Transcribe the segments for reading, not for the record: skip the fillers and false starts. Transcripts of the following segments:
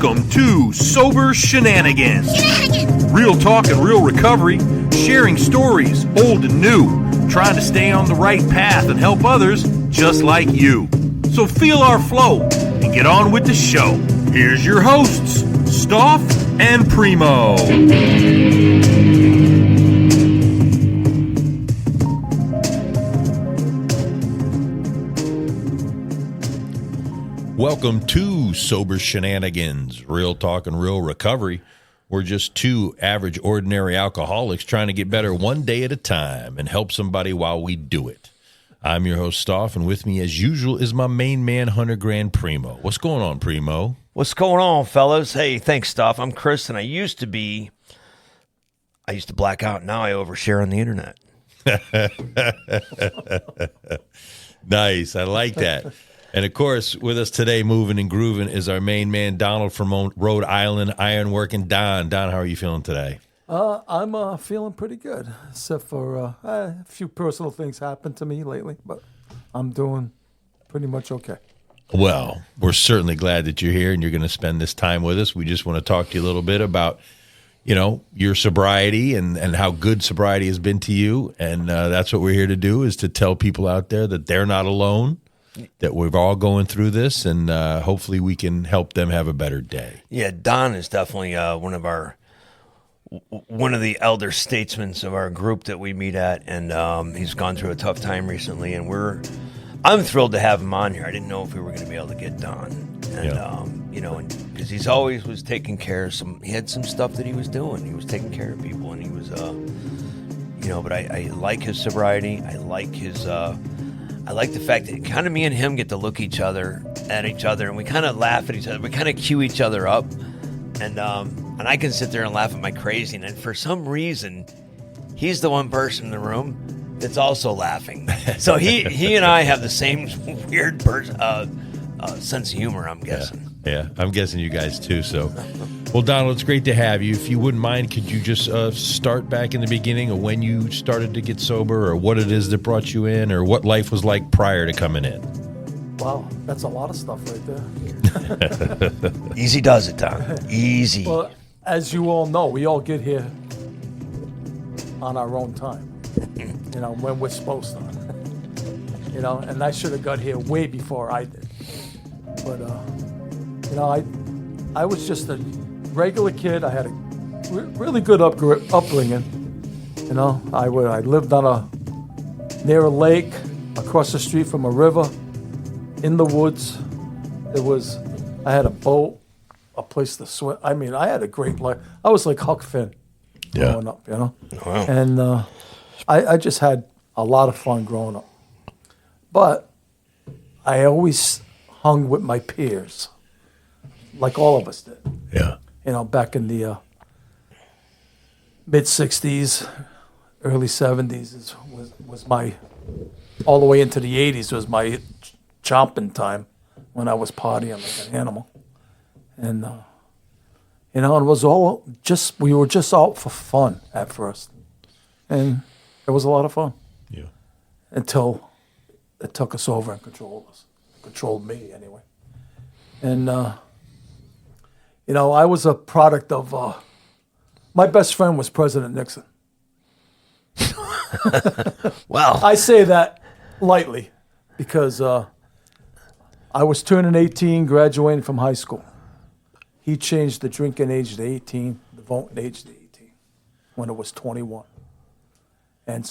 Welcome to Sober Shenanigans. Real talk and real recovery, sharing stories, old and new, trying to stay on the right path and help others just like you. So feel our flow and get on with the show. Here's your hosts, Stoff and Primo. Welcome to Sober Shenanigans, real talk and real recovery. We're just two average, ordinary alcoholics trying to get better one day at a time and help somebody while we do it. I'm your host, Stoff, and with me, as usual, is my main man, Hunter Grand Primo. What's going on, Primo? What's going on, fellas? Hey, thanks, Stoff. I'm Chris, and I used to black out. Now I overshare on the internet. Nice. I like that. And, of course, with us today, moving and grooving, is our main man, Donald from Rhode Island, ironworking. Don, how are you feeling today? I'm feeling pretty good, except for a few personal things happened to me lately, but I'm doing pretty much okay. Well, we're certainly glad that you're here and you're going to spend this time with us. We just want to talk to you a little bit about, you know, your sobriety and how good sobriety has been to you. And that's what we're here to do, is to tell people out there that they're not alone, that we're all going through this, and hopefully we can help them have a better day. Yeah, Don is definitely one of the elder statesmen of our group that we meet at, and he's gone through a tough time recently, and I'm thrilled to have him on here. I didn't know if we were going to be able to get Don, and because he's always was taking care of he had some stuff that he was doing. He was taking care of people, and he was, but I like his sobriety. I like the fact that kind of me and him get to look at each other, and we kind of laugh at each other. We kind of cue each other up, and I can sit there and laugh at my craziness. And for some reason, he's the one person in the room that's also laughing. So he and I have the same weird sense of humor, I'm guessing. Yeah, I'm guessing you guys too. So, well, Donald, it's great to have you. If you wouldn't mind, could you just start back in the beginning of when you started to get sober, or what it is that brought you in, or what life was like prior to coming in? Wow, that's a lot of stuff right there. Easy does it, Don. Easy. Well, as you all know, we all get here on our own time, when we're supposed to. And I should have got here way before I did. But, I was just a regular kid. I had a really good upbringing. I lived near a lake, across the street from a river, in the woods. I had a boat, a place to swim. I mean, I had a great life. I was like Huck Finn growing up, Wow. And I just had a lot of fun growing up. But I always hung with my peers, like all of us did. Yeah. Back in the mid-'60s, early '70s was my, all the way into the '80s was my chomping time, when I was partying like an animal. And, it was all we were just out for fun at first. And it was a lot of fun. Yeah. Until it took us over and controlled me anyway. And, I was a product of, my best friend was President Nixon. Wow. I say that lightly because I was turning 18, graduating from high school. He changed the drinking age to 18, the voting age to 18, when it was 21. And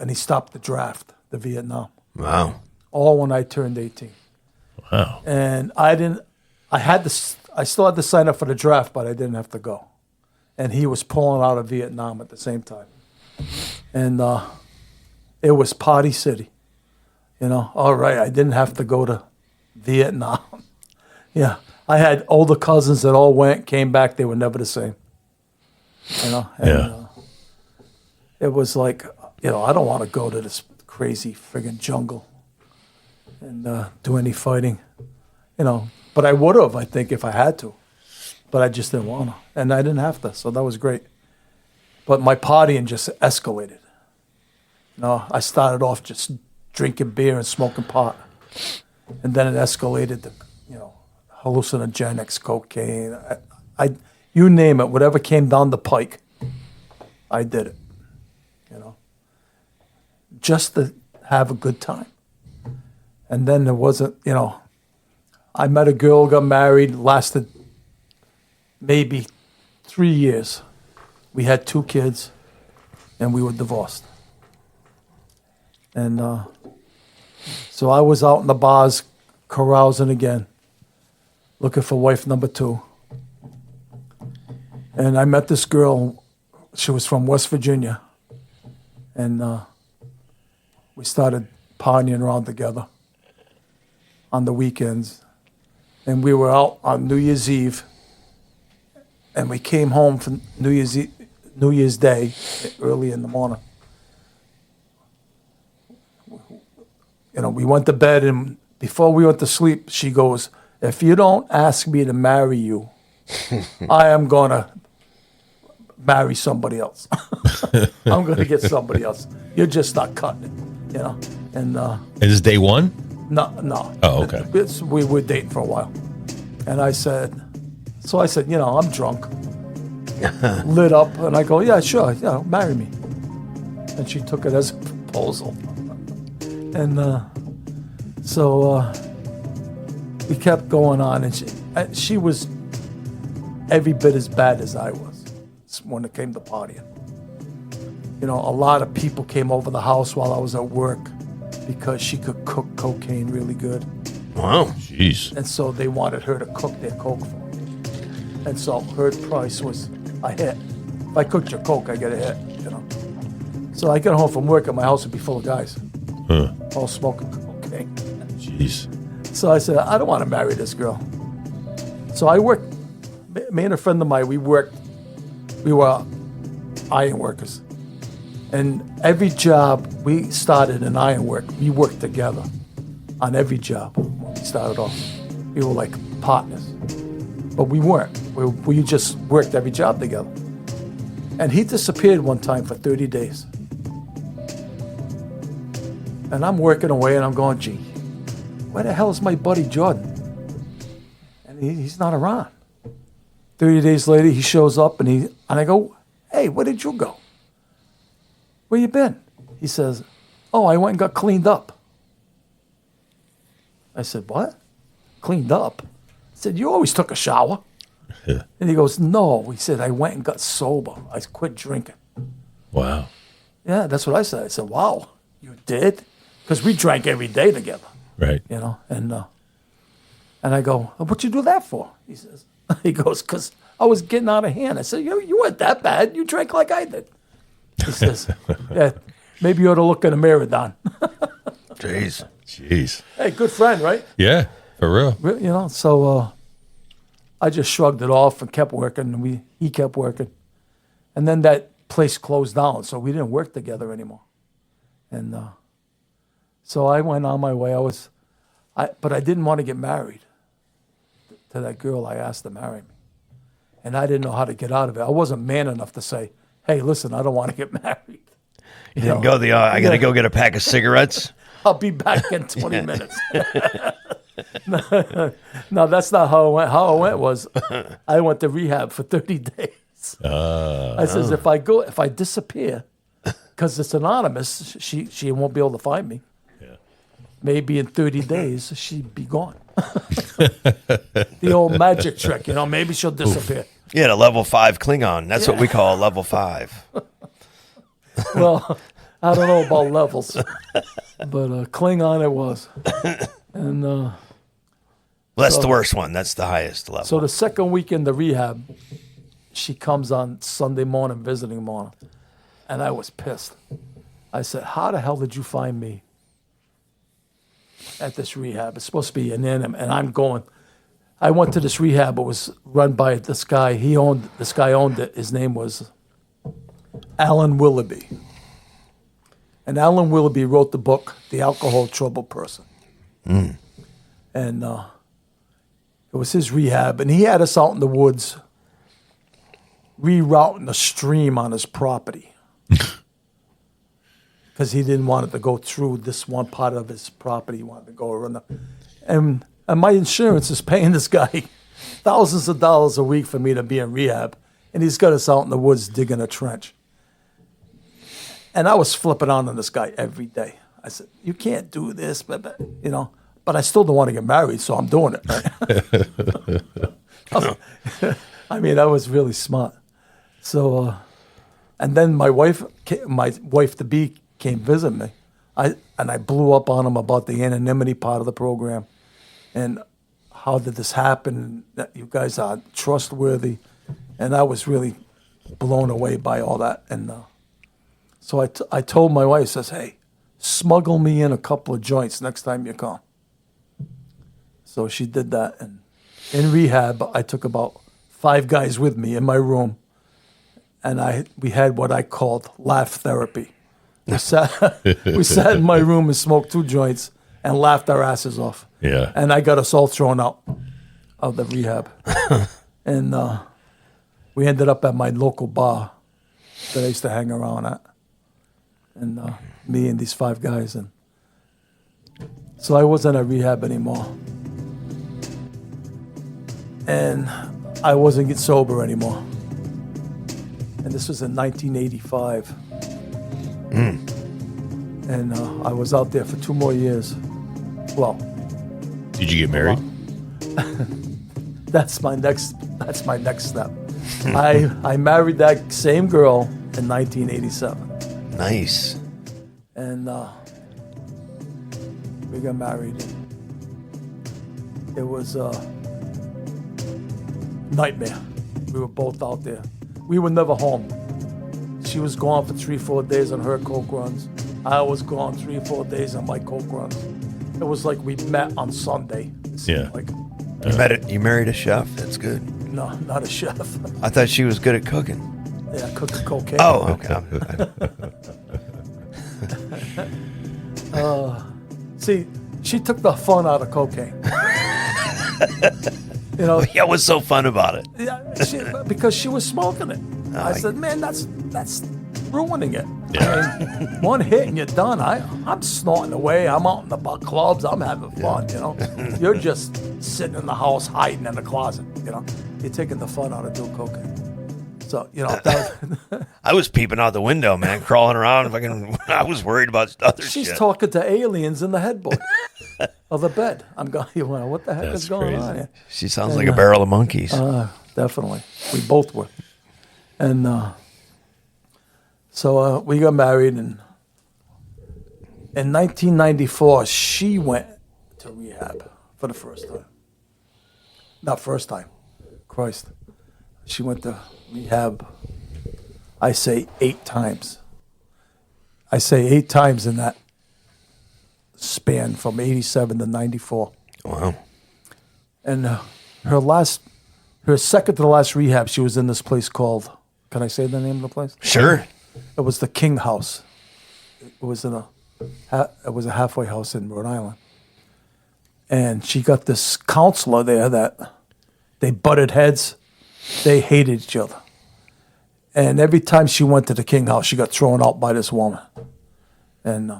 he stopped the draft, the Vietnam. Wow. All when I turned 18. Wow. And I still had to sign up for the draft, but I didn't have to go. And he was pulling out of Vietnam at the same time. And it was Party City. All right, I didn't have to go to Vietnam. Yeah, I had older cousins that all came back. They were never the same. It was like, I don't want to go to this crazy friggin' jungle and do any fighting, But I would have, I think, if I had to. But I just didn't want to. And I didn't have to, so that was great. But my partying just escalated. I started off just drinking beer and smoking pot. And then it escalated to, hallucinogenics, cocaine, you name it, whatever came down the pike, I did it, just to have a good time. And then there wasn't, I met a girl, got married, lasted maybe 3 years. We had 2 kids, and we were divorced. And so I was out in the bars carousing again, looking for wife number 2. And I met this girl. She was from West Virginia. And we started partying around together on the weekends. And we were out on New Year's Eve. And we came home from New Year's Day early in the morning. We went to bed, and before we went to sleep, she goes, "If you don't ask me to marry you, I am going to marry somebody else. I'm going to get somebody else. You're just not cutting it, And is this day one? No. Oh, okay. We were dating for a while. And I said, I'm drunk. Lit up, and I go, yeah, sure, marry me. And she took it as a proposal. And so we kept going on, and she was every bit as bad as I was when it came to partying. A lot of people came over the house while I was at work because she could cook cocaine really good. Wow. Jeez. And so they wanted her to cook their coke for them. And so her price was a hit. If I cooked your coke, I get a hit, So I get home from work, and my house would be full of guys. All smoking cocaine. Jeez. So I said, I don't want to marry this girl. So I worked, me and a friend of mine, we were iron workers. And every job we started in iron work, we worked together on every job when we started off. We were like partners. But we weren't. We just worked every job together. And he disappeared one time for 30 days. And I'm working away, and I'm going, gee, where the hell is my buddy Jordan? And he's not around. 30 days later, he shows up, and I go, hey, where did you go? Where you been? He says, oh, I went and got cleaned up. I said, what? Cleaned up? I said, you always took a shower. And he goes, no. He said, I went and got sober. I quit drinking. Wow. Yeah, that's what I said. I said, wow, you did? Because we drank every day together. Right. And I go, what'd you do that for? He goes, because I was getting out of hand. I said, you weren't that bad. You drank like I did. He says, yeah, maybe you ought to look in the mirror, Don. Jeez. Hey, good friend, right? Yeah, for real. So I just shrugged it off and kept working, and he kept working. And then that place closed down, so we didn't work together anymore. And so I went on my way. But I didn't want to get married to that girl I asked to marry me. And I didn't know how to get out of it. I wasn't man enough to say, hey, listen, I don't want to get married. You didn't go I got to go get a pack of cigarettes. I'll be back in 20 minutes. No, that's not how it went. How it went was I went to rehab for 30 days. I says, if I disappear, because it's anonymous, she won't be able to find me. Yeah. Maybe in 30 days, she'd be gone. The old magic trick, maybe she'll disappear. You had a level 5 Klingon. That's what we call a level 5. Well, I don't know about levels, but Klingon it was. And well, that's the worst one. That's the highest level. So the second week in the rehab, she comes on Sunday morning, visiting morning, and I was pissed. I said, how the hell did you find me at this rehab? It's supposed to be an in, and I'm going. I went to this rehab. It was run by this guy. This guy owned it. His name was Alan Willoughby. And Alan Willoughby wrote the book, The Alcohol Troubled Person. And it was his rehab. And he had us out in the woods rerouting a stream on his property. Because he didn't want it to go through this one part of his property. He wanted to go around. And And my insurance is paying this guy thousands of dollars a week for me to be in rehab. And he's got us out in the woods digging a trench. And I was flipping on this guy every day. I said, you can't do this, but I still don't want to get married, so I'm doing it. Right? I mean, I was really smart. So, and then my wife to be, came visit me. I blew up on him about the anonymity part of the program, and how did this happen? That you guys are trustworthy, and I was really blown away by all that. And so I told my wife, says, hey, smuggle me in a couple of joints next time you come. So she did that, and in rehab, I took about 5 guys with me in my room, and we had what I called laugh therapy. We sat in my room and smoked 2 joints and laughed our asses off. Yeah. And I got us all thrown out of the rehab. And we ended up at my local bar that I used to hang around at. And me and these 5 guys. And so I wasn't at rehab anymore. And I wasn't getting sober anymore. And this was in 1985. And I was out there for 2 more years. Well, did you get married? That's my next step. I married that same girl in 1987. Nice. And we got married. It was a nightmare. We were both out there. We were never home. She was gone for 3-4 days on her coke runs. I was gone 3-4 days on my coke runs. It was like we met on Sunday. Yeah. Like, You married a chef? That's good. no, not a chef. I thought she was good at cooking. Yeah, cooking cocaine. Oh, okay. See, she took the fun out of cocaine. Yeah, what's so fun about it? Yeah, because she was smoking it. I said, man, that's ruining it. Yeah. I mean, one hit and you're done. I'm snorting away. I'm out in the clubs. I'm having fun, You're just sitting in the house, hiding in the closet, You're taking the fun out of doing cocaine. So, I was peeping out the window, man, crawling around. I was worried about other shit. She's talking to aliens in the headboard of the bed. I'm going, what the heck is going on here? She sounds like a barrel of monkeys. Definitely. We both were. And so we got married, and in 1994, she went to rehab for the first time. Not first time. Christ. She went to rehab, I say 8 times. I say 8 times in that span from 87 to 94. Wow. And her second to the last rehab, she was in this place called, can I say the name of the place? Sure. It was the King House. It was a halfway house in Rhode Island. And she got this counselor there that they butted heads. They hated each other. And every time she went to the King House, she got thrown out by this woman. And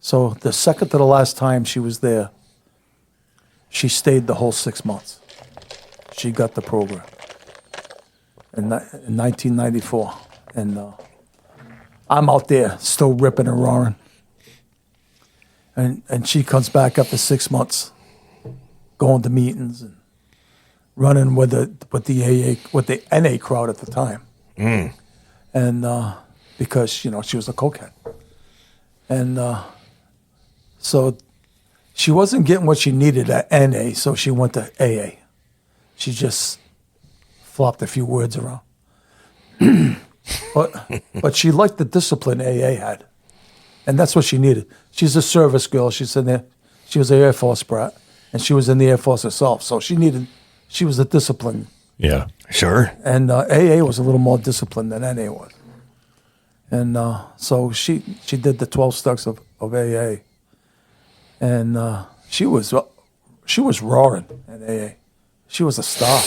so the second to the last time she was there, she stayed the whole 6 months. She got the program in 1994. And I'm out there still ripping and roaring. And she comes back after 6 months, going to meetings and running with the NA crowd at the time. And because, she was a cokehead. And so she wasn't getting what she needed at NA, so she went to AA. She just flopped a few words around. But she liked the discipline AA had. And that's what she needed. She's a service girl. She was an Air Force brat, and she was in the Air Force herself. So she was a discipline. Yeah. Sure. And AA was a little more disciplined than NA was. And so she did the 12 steps of AA. And she was roaring in AA. She was a star,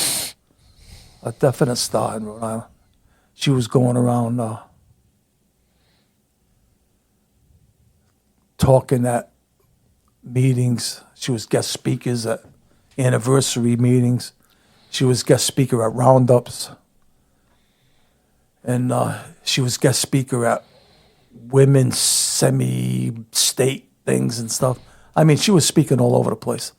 a definite star in Rhode Island. She was going around talking at meetings. She was guest speakers at anniversary meetings. She was guest speaker at roundups. And she was guest speaker at women's semi-state things and stuff. I mean, she was speaking all over the place.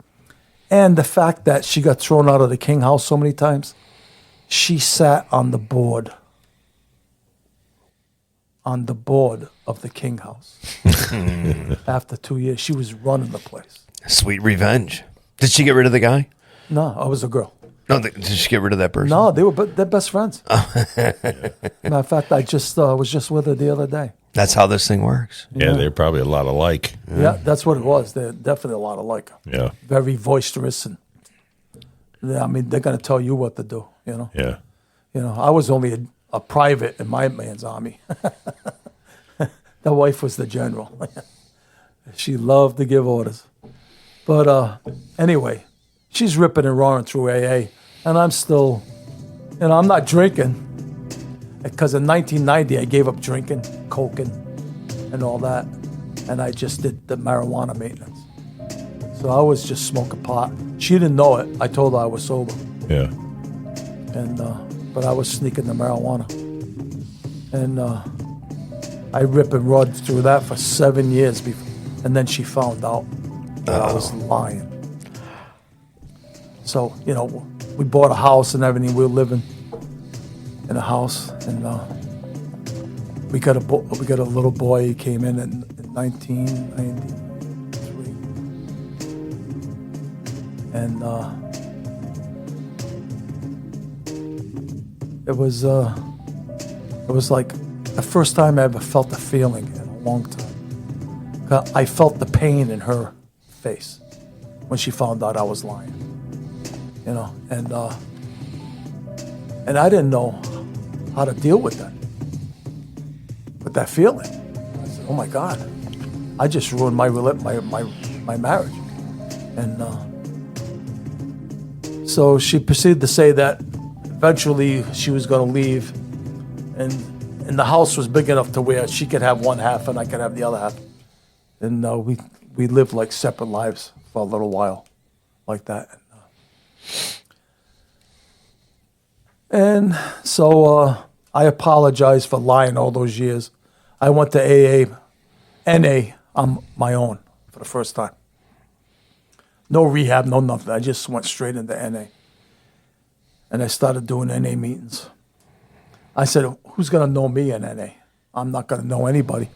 And the fact that she got thrown out of the King House so many times, she sat on the board of the King House. After 2 years, she was running the place. Sweet revenge. Did she get rid of the guy? No, I was a girl. No, did she get rid of that person? No, they're best friends. Matter of fact, I just was just with her the other day. That's how this thing works. Yeah, they're probably a lot alike. Yeah, that's what it was. They're definitely a lot alike. Yeah. Very boisterous, and I mean, they're going to tell you what to do. Yeah. I was only a private in my man's army. The wife was the general. She loved to give orders. But anyway, she's ripping and roaring through AA, and I'm still, I'm not drinking. Because in 1990, I gave up drinking, coking, and all that. And I just did the marijuana maintenance. So I was just smoking pot. She didn't know it. I told her I was sober. Yeah. And but I was sneaking the marijuana. And I rip and rod through that for 7 years. And then she found out that I was lying. So, we bought a house and everything. We were living in a house, and we got a little boy. He came in 1993, and it was like the first time I ever felt a feeling in a long time. I felt the pain in her face when she found out I was lying, and I didn't know how to deal with that feeling. I said, "Oh my God, I just ruined my marriage." And so she proceeded to say that eventually she was going to leave, and the house was big enough to where she could have one half and I could have the other half. And we lived like separate lives for a little while, like that. And so I apologized for lying all those years. I went to NA on my own for the first time. No rehab, no nothing. I just went straight into NA. And I started doing NA meetings. I said, who's going to know me in NA? I'm not going to know anybody.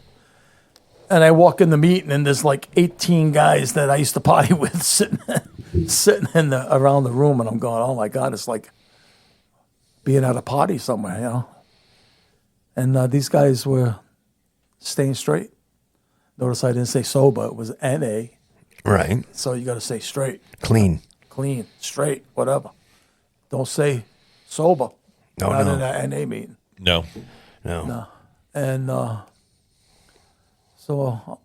And I walk in the meeting, and there's like 18 guys that I used to party with sitting around the room, and I'm going, oh my God, it's like being at a party somewhere, And these guys were staying straight. Notice I didn't say sober; it was NA. Right. So you got to say straight, clean, straight, whatever. Don't say sober. Not in an NA meeting. No. And so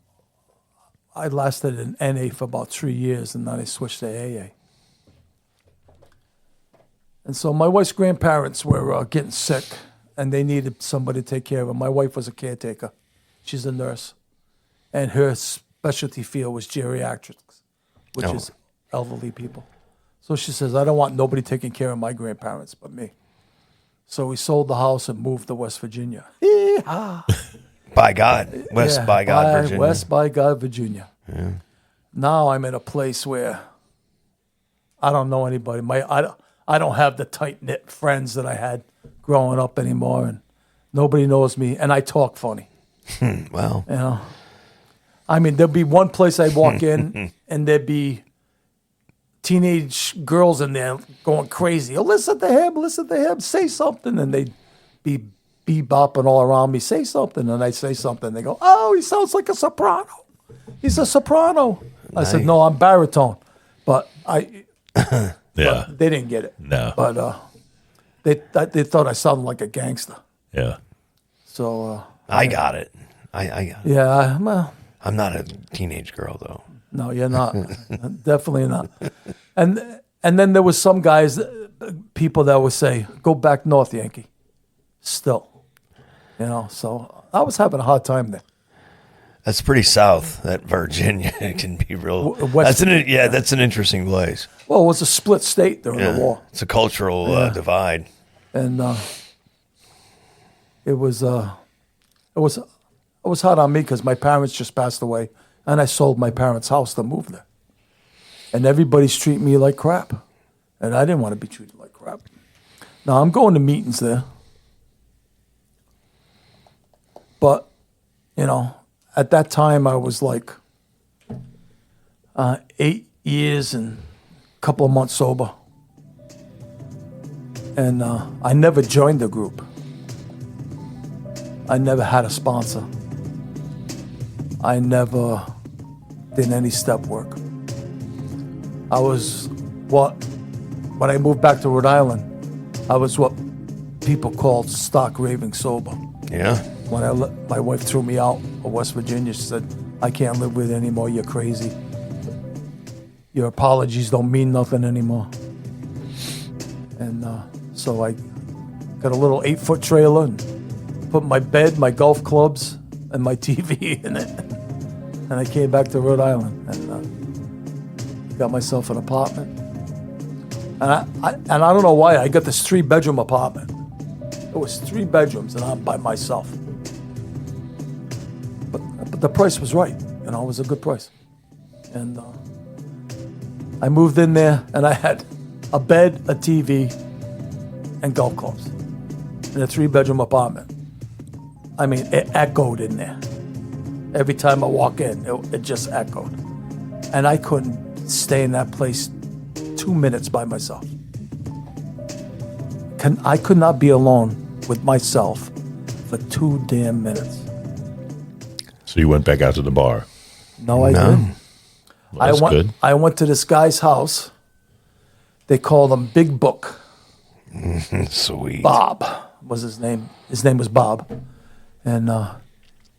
I lasted in NA for about 3 years, and then I switched to AA. And so my wife's grandparents were getting sick, and they needed somebody to take care of them. My wife was a caretaker. She's a nurse. And her specialty field was geriatrics, which is elderly people. So she says, I don't want nobody taking care of my grandparents but me. So we sold the house and moved to West Virginia. By God. West by God, Virginia. West by God, Virginia. Yeah. Now I'm in a place where I don't know anybody. I don't have the tight-knit friends that I had growing up anymore, and nobody knows me, and I talk funny. Wow. I mean, there'd be one place I'd walk in, and there'd be teenage girls in there going crazy. Oh, listen to him, say something. And they'd be bebopping all around me, say something. And I'd say something. They go, oh, he sounds like a soprano. He's a soprano. Nice. I said, no, I'm baritone. But Yeah. But they didn't get it. No. But they thought I sounded like a gangster. Yeah. So I got it. I got it. Yeah, well, I'm not a teenage girl, though. No, you're not. Definitely not. And then there was some guys, people that would say, go back north, Yankee. Still. So I was having a hard time there. That's pretty south. That Virginia can be real. West, That's an interesting place. Well, it was a split state during the war. It's a cultural divide. And it was hard on me because my parents just passed away, and I sold my parents' house to move there. And everybody's treating me like crap, and I didn't want to be treated like crap. Now I'm going to meetings there, but at that time I was like 8 years and a couple of months sober. And I never joined the group. I never had a sponsor. I never did any step work. I was when I moved back to Rhode Island, I was what people called stark raving sober. Yeah. When my wife threw me out of West Virginia, she said, I can't live with you anymore, you're crazy. Your apologies don't mean nothing anymore. And so I got a little 8-foot trailer and put my bed, my golf clubs, and my TV in it. And I came back to Rhode Island and got myself an apartment. And I don't know why, I got this 3-bedroom apartment. It was 3 bedrooms and I'm by myself. But the price was right, it was a good price. And I moved in there and I had a bed, a TV, and golf clubs in a 3-bedroom apartment. I mean, it echoed in there. Every time I walk in, it just echoed. And I couldn't stay in that place 2 minutes by myself. I could not be alone with myself for 2 damn minutes. So you went back out to the bar? No, I didn't. Well, that's good. I went to this guy's house. They called him Big Book. Sweet. Bob was his name. His name was Bob. And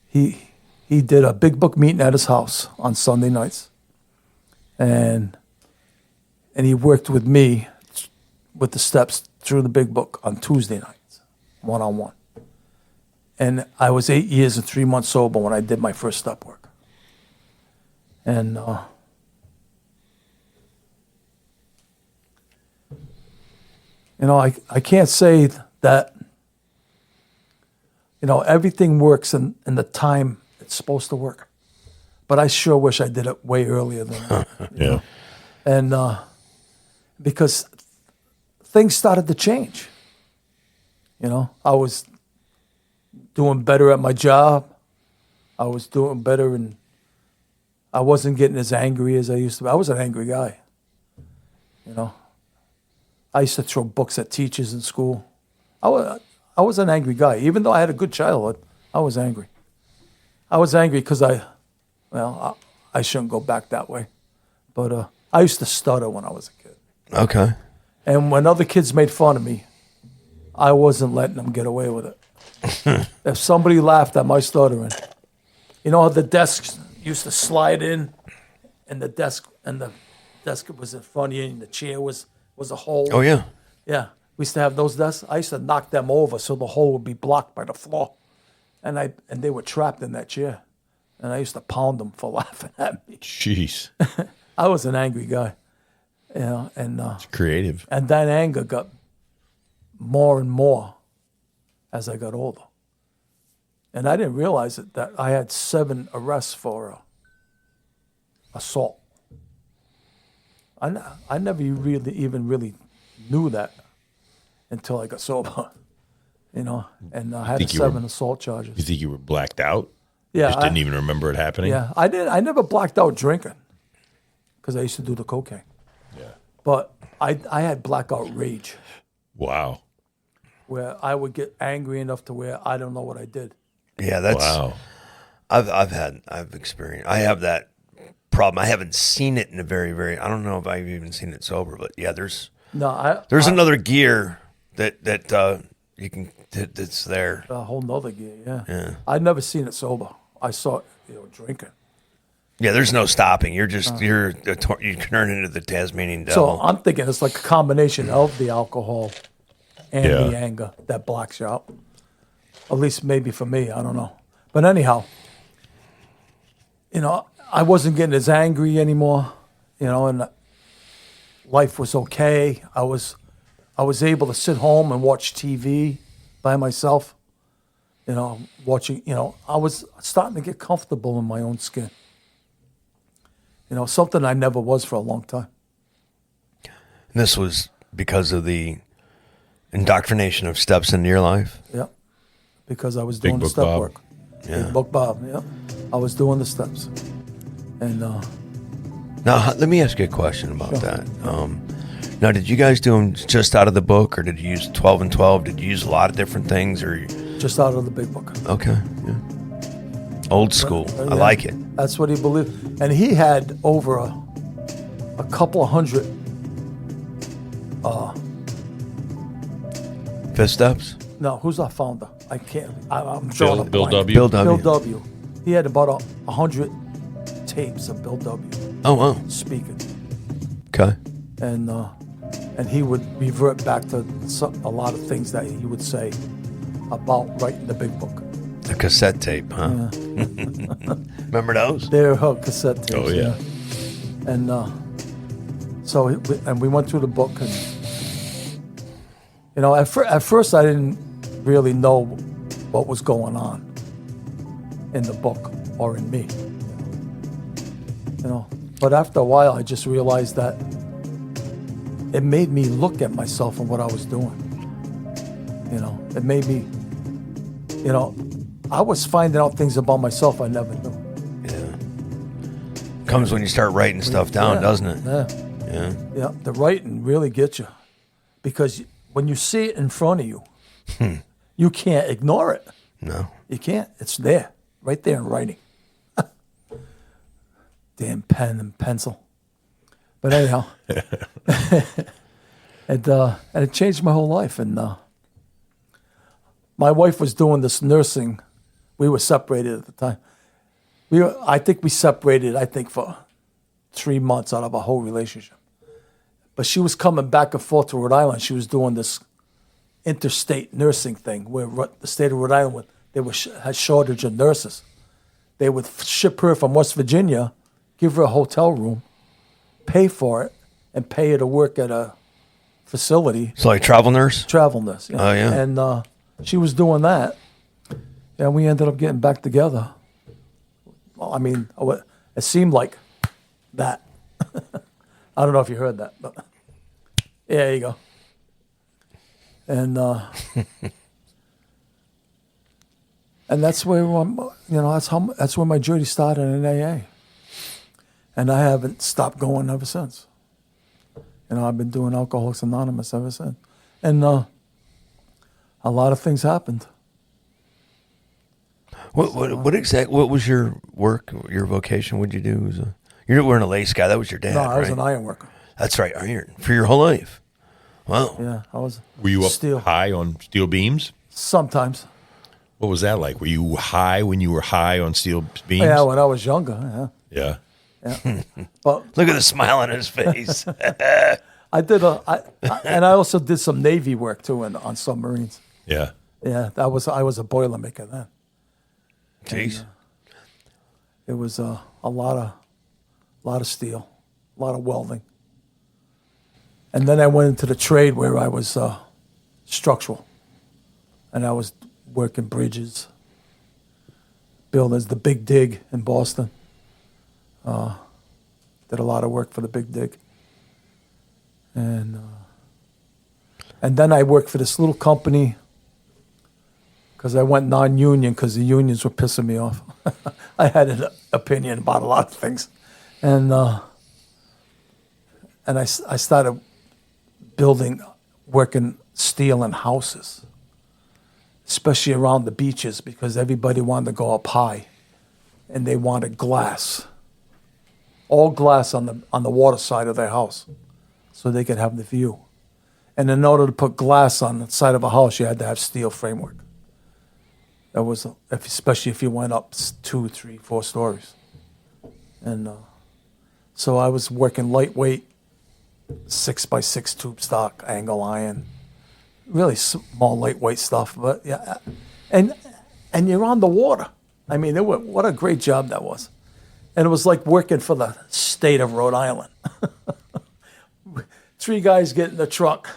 he did a Big Book meeting at his house on Sunday nights. And he worked with me with the steps through the Big Book on Tuesday nights, one-on-one. And I was 8 years and 3 months sober when I did my first step work. And I can't say that, everything works in the time it's supposed to work. But I sure wish I did it way earlier than that. Yeah. And because things started to change. I was doing better at my job. I was doing better, and I wasn't getting as angry as I used to be. I was an angry guy. I used to throw books at teachers in school. I was an angry guy. Even though I had a good childhood, I was angry. I was angry because I shouldn't go back that way. But I used to stutter when I was a kid. Okay. And when other kids made fun of me, I wasn't letting them get away with it. If somebody laughed at my stuttering, how the desks used to slide in, and the desk was in front of you, and the chair was a hole. Oh, yeah. Yeah. We used to have those desks. I used to knock them over so the hole would be blocked by the floor. And they were trapped in that chair. And I used to pound them for laughing at me. Jeez. I was an angry guy. And It's creative. and that anger got more and more as I got older. And I didn't realize it, that I had 7 arrests for assault. I never really knew that until I got sober, and I had 7 assault charges. You think you were blacked out? Yeah, Just didn't even remember it happening? Yeah, I did. I never blacked out drinking because I used to do the cocaine. Yeah. But I had blackout rage Wow. where I would get angry enough to where I don't know what I did. Yeah, that's. Wow. I've experienced. I have that problem. I haven't seen it in a very, very. I don't know if I've even seen it sober, but yeah, there's another gear that you can that's there. A whole nother gear, yeah. Yeah. I'd never seen it sober. I saw it, drinking. Yeah, there's no stopping. You're just you can turn into the Tasmanian devil. So I'm thinking it's like a combination of the alcohol and the anger that blacks you out. At least maybe for me, I don't know. But anyhow, I wasn't getting as angry anymore, and life was okay. I was able to sit home and watch TV by myself, watching, I was starting to get comfortable in my own skin. Something I never was for a long time. And this was because of the indoctrination of steps into your life? Yeah, because I was doing the Book step Bob. work. Yeah. Big Book Bob, yeah. I was doing the steps. And Now, let me ask you a question about that. Now, did you guys do them just out of the book, or did you use 12 and 12? Did you use a lot of different things, or just out of the big book. Okay, yeah. Old school. I like it. That's what he believed. And he had over a couple of hundred Fifth steps? no, who's our founder? I'm drawing a Bill blank. W. Bill W. Bill W. He had about 100 tapes of Bill W. Oh, wow. speaking. Okay. And he would revert back to a lot of things that he would say about writing the big book. The cassette tape, huh? Yeah. Remember those? They're cassette tapes. Oh, yeah. And we went through the book, and at first I didn't really know what was going on in the book or in me. But after a while, I just realized that it made me look at myself and what I was doing. It made me, I was finding out things about myself I never knew. Yeah. Comes when you start writing stuff down, Yeah, doesn't it? Yeah. Yeah. Yeah. The writing really gets you, because when you see it in front of you, you can't ignore it. No. You can't. It's there, right there in writing. Damn pen and pencil. But anyhow, and it changed my whole life. And my wife was doing this nursing. We were separated at the time. I think we separated, for 3 months out of a whole relationship. But she was coming back and forth to Rhode Island. She was doing this interstate nursing thing where the state of Rhode Island, had shortage of nurses. They would ship her from West Virginia, give her a hotel room, pay for it, and pay her to work at a facility. So like travel nurse? Travel nurse. Yeah. Oh, yeah. And she was doing that, and we ended up getting back together. Well, I mean, it seemed like that. I don't know if you heard that, but yeah, there you go. And and that's where that's where my journey started in AA, and I haven't stopped going ever since. I've been doing Alcoholics Anonymous ever since, and a lot of things happened. What was your work, your vocation? What'd you do? You weren't a lace guy. That was your dad, No, right? I was an iron worker. That's right, iron. For your whole life. Wow. Yeah, I was. Were you up steel high on steel beams? sometimes? What was that like? Were you high when you were high on steel beams? Yeah, when I was younger. Yeah. Yeah, but Look at the smile on his face. I did and I also did some Navy work too on submarines. Yeah. Yeah, I was a Boilermaker then. Jeez. It was a lot of steel, a lot of welding, and then I went into the trade where I was structural, and I was working bridges, buildings. The Big Dig in Boston. Did a lot of work for the Big Dig, and then I worked for this little company because I went non-union because the unions were pissing me off. I had an opinion about a lot of things, and I started working steel in houses, especially around the beaches, because everybody wanted to go up high, and they wanted glass, all glass on the water side of their house, so they could have the view. And in order to put glass on the side of a house, you had to have steel framework. That was, especially if you went up 2, 3, 4 stories. And so I was working lightweight, 6x6 tube stock, angle iron, really small, lightweight stuff. But yeah, and you're on the water. I mean, what a great job that was. And it was like working for the state of Rhode Island. 3 guys get in the truck.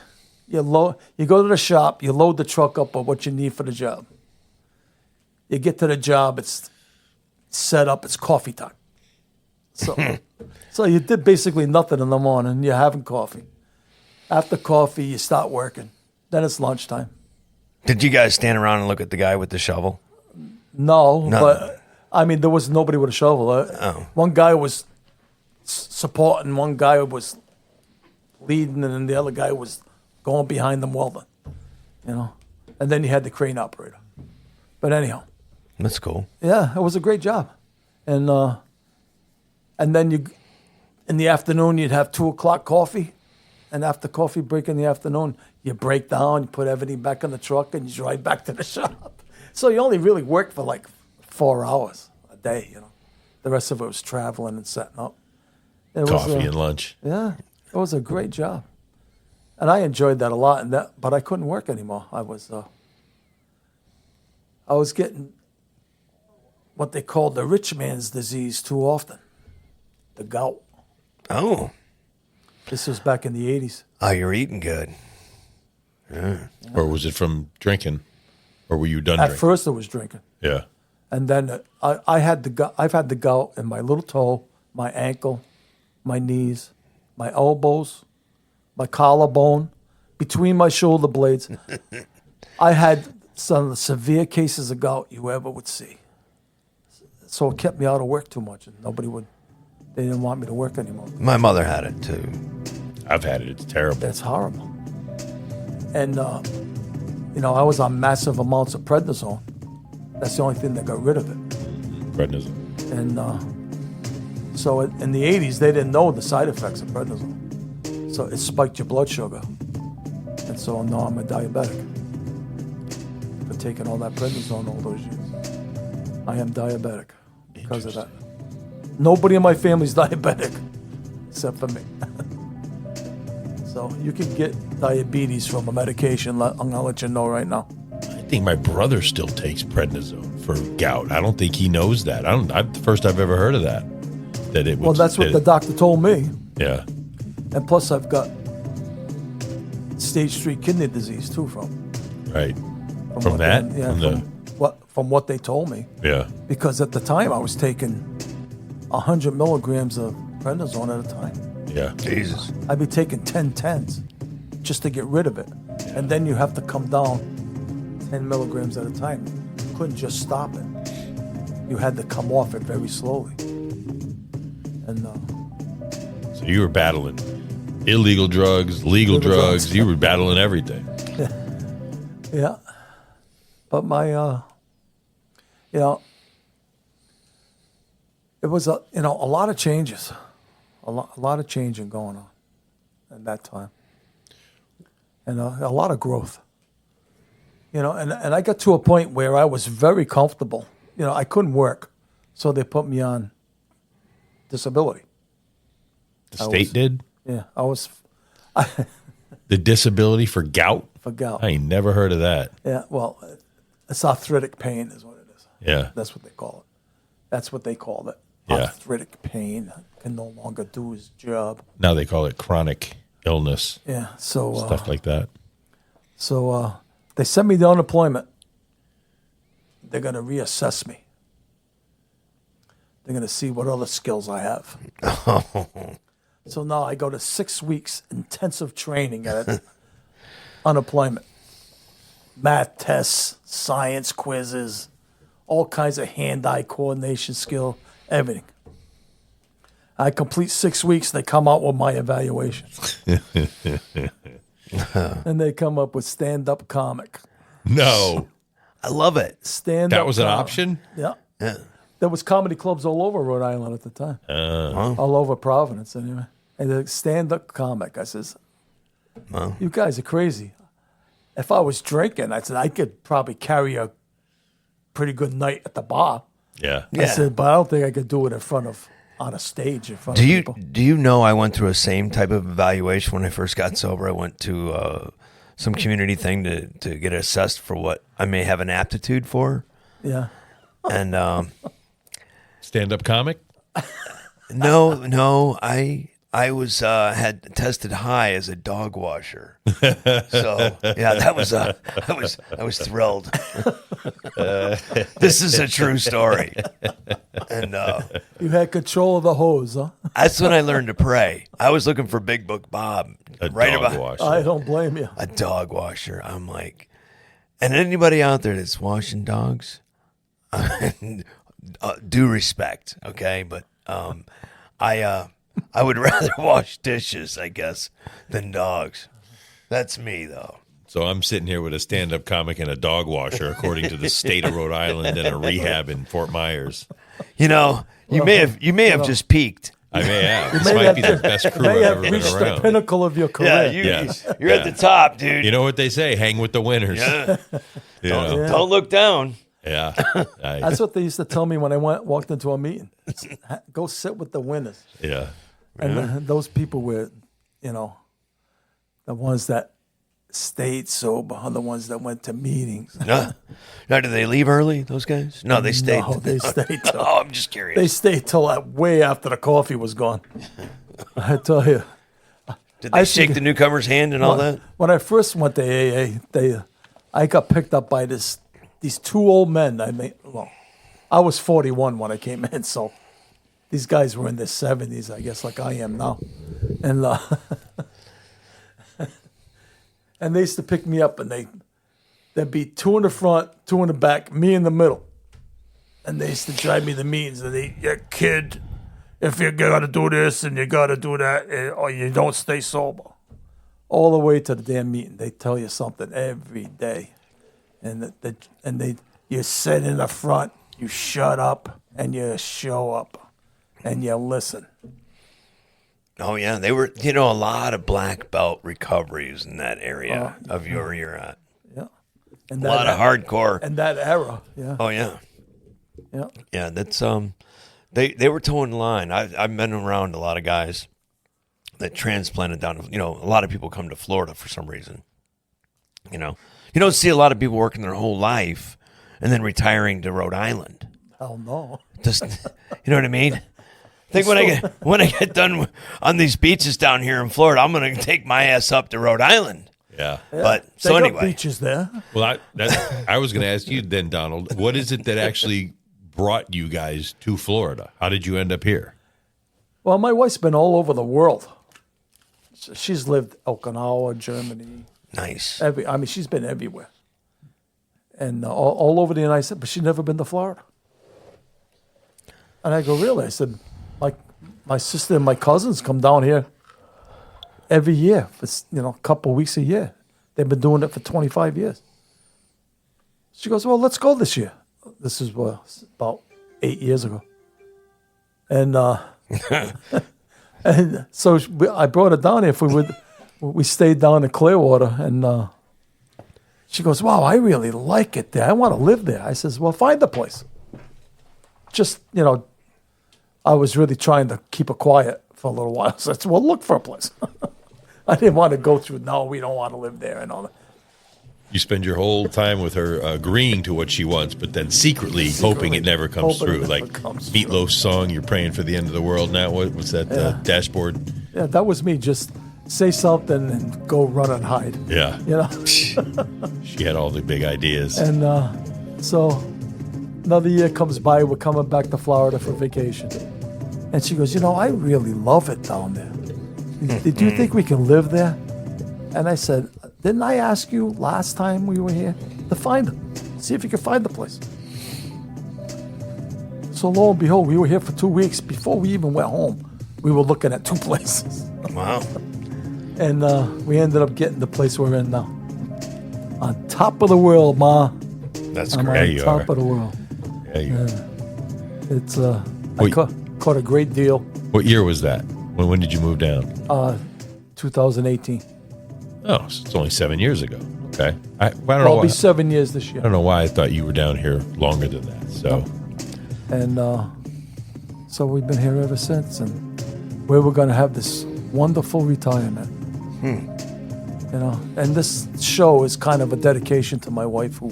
You go to the shop, you load the truck up with what you need for the job. You get to the job, it's set up, it's coffee time. So you did basically nothing in the morning. You're having coffee. After coffee, you start working. Then it's lunchtime. Did you guys stand around and look at the guy with the shovel? No. But I mean, there was nobody with a shovel. One guy was supporting, one guy was leading, and then the other guy was going behind them welding. And then you had the crane operator. But anyhow. That's cool. Yeah, it was a great job. And then in the afternoon, you'd have 2 o'clock coffee. And after coffee break in the afternoon, you break down, you put everything back in the truck, and you drive back to the shop. So you only really worked for like 4 hours a day, The rest of it was traveling and setting up. Coffee and lunch. Yeah, it was a great job. And I enjoyed that a lot, but I couldn't work anymore. I was getting what they called the rich man's disease too often, the gout. Oh. This was back in the 80s. Oh, you're eating good. Yeah. Or was it from drinking? Or were you done At drinking? first it was drinking. Yeah. And then I've had the gout in my little toe, my ankle, my knees, my elbows, my collarbone, between my shoulder blades. I had some of the severe cases of gout you ever would see. So it kept me out of work too much, and they didn't want me to work anymore. My mother had it too. I've had it. It's terrible. That's horrible. And, I was on massive amounts of prednisone. That's the only thing that got rid of it. Prednisone. And so in the 80s, they didn't know the side effects of prednisone. So it spiked your blood sugar. And so now I'm a diabetic. For taking all that prednisone all those years. I am diabetic because of that. Nobody in my family's diabetic except for me. So you can get diabetes from a medication. I'm going to let you know right now. I think my brother still takes prednisone for gout. I don't think he knows that. I'm the first I've ever heard of that. Well, that's what the doctor told me. Yeah. And plus I've got stage 3 kidney disease too Right. From that? From what they told me. Yeah. Because at the time I was taking 100 milligrams of prednisone at a time. Yeah. Jesus. I'd be taking 10 tens just to get rid of it. Yeah. And then you have to come down 10 milligrams at a time. You couldn't just stop it. You had to come off it very slowly. And so you were battling illegal drugs, legal drugs. You were battling everything. Yeah. But my, it was a lot of changes, a lot of changing going on at that time, and a lot of growth. And I got to a point where I was very comfortable. I couldn't work, so they put me on disability. The state did? Yeah, I was. The disability for gout? For gout. I ain't never heard of that. Yeah, well, it's arthritic pain is what it is. Yeah. That's what they call it. That's what they called it. Yeah. Arthritic pain, can no longer do his job. Now they call it chronic illness. Yeah, so stuff like that. So they sent me to unemployment. They're going to reassess me. They're going to see what other skills I have. So now I go to 6 weeks intensive training at unemployment. Math tests, science quizzes, all kinds of hand-eye coordination skill, everything. I complete 6 weeks, they come out with my evaluation. And they come up with stand-up comic. No. I love it. Stand-up That was an comic. option? Yeah. Yeah. There was comedy clubs all over Rhode Island at the time. All over Providence, anyway. And the stand-up comic. I says, you guys are crazy. If I was drinking, I said, I could probably carry a pretty good night at the bar. Yeah. I said, but I don't think I could do it on a stage in front Do of you people. do you know I went through a same type of evaluation when I first got sober? I went to some community thing to get assessed for what I may have an aptitude for. Yeah. And Stand-up comic? No, I was had tested high as a dog washer. So yeah, I was thrilled. This is a true story. And You had control of the hose, huh? that's when I learned to pray. I was looking for Big Book Bob. Dog washer. I don't blame you. A dog washer. I'm like, and anybody out there that's washing dogs, due respect, okay? But I would rather wash dishes, I guess, than dogs. That's me, though. So I'm sitting here with a stand-up comic and a dog washer, according to the state of Rhode Island, and a rehab in Fort Myers. You know, you may have just peaked. I may have. This might be the best crew You may I've have ever been reached the around. pinnacle of your career. You're at the top, dude. You know what they say? Hang with the winners. Yeah. You know? Don't look down. Yeah. That's what they used to tell me when I walked into a meeting. Go sit with the winners. Yeah. And those people were, the ones that stayed sober are the ones that went to meetings. No. Now, did they leave early, those guys? No, they stayed. No, they stayed till, Oh, I'm just curious. they stayed till way after the coffee was gone. I tell you. Did they shake the newcomer's hand and all that? When I first went to AA, I got picked up by these two old men. I was 41 when I came in, so these guys were in their 70s, I guess, like I am now. And and they used to pick me up, and there'd be two in the front, two in the back, me in the middle. And they used to drive me to meetings, and yeah, kid, if you got to do this and you got to do that, or you don't stay sober. All the way to the damn meeting. They tell you something every day. And you sit in the front, you shut up, and you show up, and you listen. Oh, yeah. They were, a lot of black belt recoveries in that area of where you're at. Yeah. And A lot of hardcore. And that era, yeah. Oh, yeah. Yeah. Yeah, that's, they were towing the line. I've been around a lot of guys that transplanted down, a lot of people come to Florida for some reason. You don't see a lot of people working their whole life and then retiring to Rhode Island. Hell no. Just, you know what I mean? I think when I get done on these beaches down here in Florida, I'm going to take my ass up to Rhode Island. Yeah. But They so got anyway, beaches there. Well, I was going to ask you then, Donald, what is it that actually brought you guys to Florida? How did you end up here? Well, my wife's been all over the world. She's lived Okinawa, Germany. nice. She's been everywhere. And all over the United States, but she's never been to Florida. And I go, really? I said, my sister and my cousins come down here every year for, a couple of weeks a year. They've been doing it for 25 years. She goes, well, let's go this year. This is about 8 years ago. And and so I brought her down here. We stayed down in Clearwater, and she goes, wow, I really like it there. I want to live there. I says, well, find a place. Just, I was really trying to keep her quiet for a little while. So I said, well, look for a place. I didn't want to go through, no, we don't want to live there and all that. You spend your whole time with her agreeing to what she wants, but then secretly hoping it never comes hoping it through. never Like comes through. Meatloaf's song, "You're Praying for the End of the World." Now, what was that dashboard? Yeah, that was me. Just say something and go run and hide. Yeah, she had all the big ideas. And so another year comes by, we're coming back to Florida for vacation. And she goes, I really love it down there. Did you think we can live there? And I said, didn't I ask you last time we were here to find it? See if you can find the place. So lo and behold, we were here for 2 weeks. Before we even went home, we were looking at 2 places. Wow. And we ended up getting the place we're in now. On top of the world, Ma. That's I'm great. on you top are. of the world. Yeah, you It's I Wait. caught a great deal. What year was that? When did you move down? 2018. Oh, so it's only 7 years ago. Okay, I don't know It'll why. be 7 years this I year. don't know why I thought you were down here longer than that. So And so we've been here ever since. And where we're going to have this wonderful retirement. And this show is kind of a dedication to my wife, who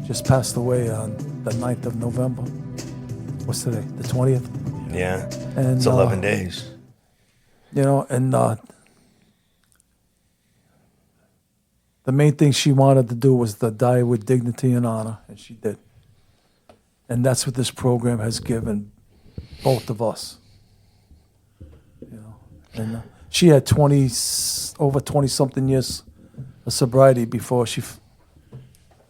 just passed away on the 9th of November. What's today? The 20th? Yeah. And It's 11 days. You know, and the main thing she wanted to do was to die with dignity and honor, and she did. And that's what this program has given both of us. You know, and she had over 20-something years of sobriety before she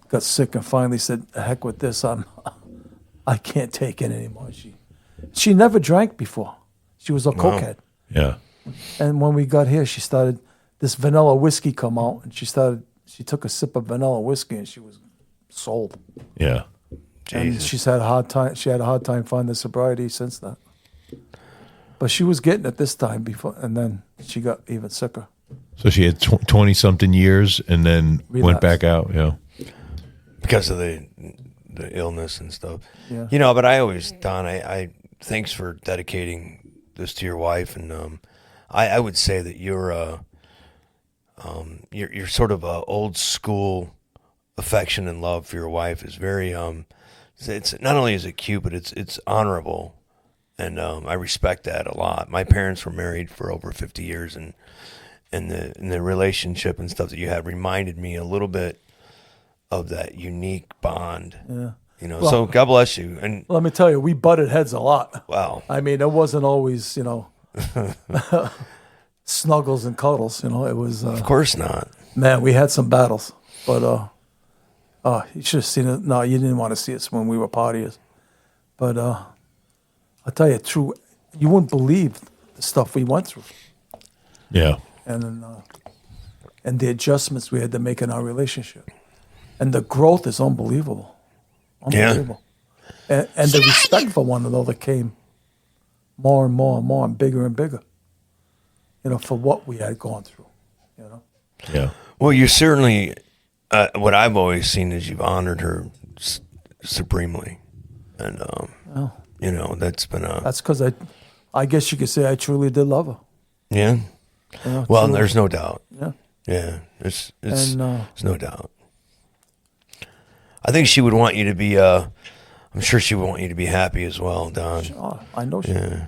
got sick and finally said, "Heck with this! I can't take it anymore." She never drank before. She was a cokehead. Yeah. And when we got here, she started this vanilla whiskey come out, and she took a sip of vanilla whiskey, and she was sold. Yeah. And she's had a hard time. She had a hard time finding sobriety since then. But she was getting it this time before, and then she got even sicker. So she had 20-something years and then went back out. Yeah. Because of the illness and stuff. Yeah. You know, but I always, Don, I thanks for dedicating this to your wife, and I would say that you're sort of a old school affection and love for your wife is very it's not only is it cute, but it's honorable, and I respect that a lot. My parents were married for over 50 years, and the relationship and stuff that you had reminded me a little bit of that unique bond. Yeah. You know, so God bless you. And let me tell you, we butted heads a lot. wow. I mean, it wasn't always, you know, snuggles and cuddles. You know, it was. Of course not. Man, we had some battles, but you should have seen it. No, you didn't want to see us when we were partiers. But I'll tell you, you wouldn't believe the stuff we went through. Yeah. And the adjustments we had to make in our relationship. And the growth is unbelievable. Unbelievable. Yeah. And the respect for one another came more and more and more and bigger, you know, for what we had gone through, you know. Yeah. Well, you certainly, what I've always seen is you've honored her supremely. And, you know, that's been That's because I guess you could say I truly did love her. Yeah. You know, Well, truly. there's no doubt. Yeah. Yeah. There's And, no doubt. I think she would want you to be, I'm sure she would want you to be happy as well, Don. Oh, I know she. Yeah.